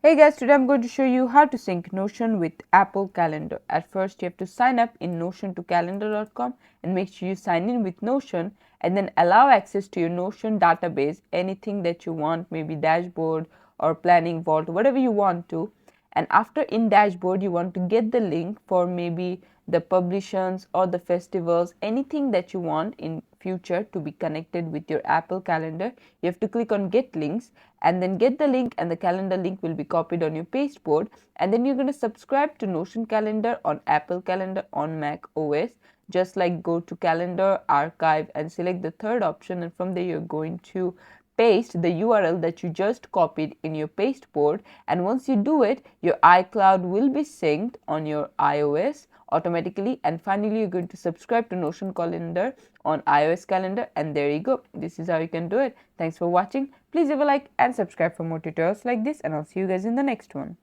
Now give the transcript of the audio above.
Hey guys, today I'm going to show you how to sync Notion with Apple Calendar. At first, you have to sign up in Notion to calendar.com and make sure you sign in with Notion and then allow access to your Notion database, anything that you want, maybe dashboard or planning vault, whatever you want to. And after in dashboard, you want to get the link for maybe the publications or the festivals, anything that you want in future to be connected with your Apple Calendar. You have to click on get links and then get the link, and the calendar link will be copied on your pasteboard, and then you're going to subscribe to Notion Calendar on Apple Calendar on Mac OS. Just like go to calendar archive and select the third option, and from there you're going to paste the URL that you just copied in your pasteboard. And once you do it, your iCloud will be synced on your iOS automatically. And finally, you're going to subscribe to Notion Calendar on iOS Calendar, and there you go. This is how you can do it. Thanks for watching. Please leave a like and subscribe for more tutorials like this, and I'll see you guys in the next one.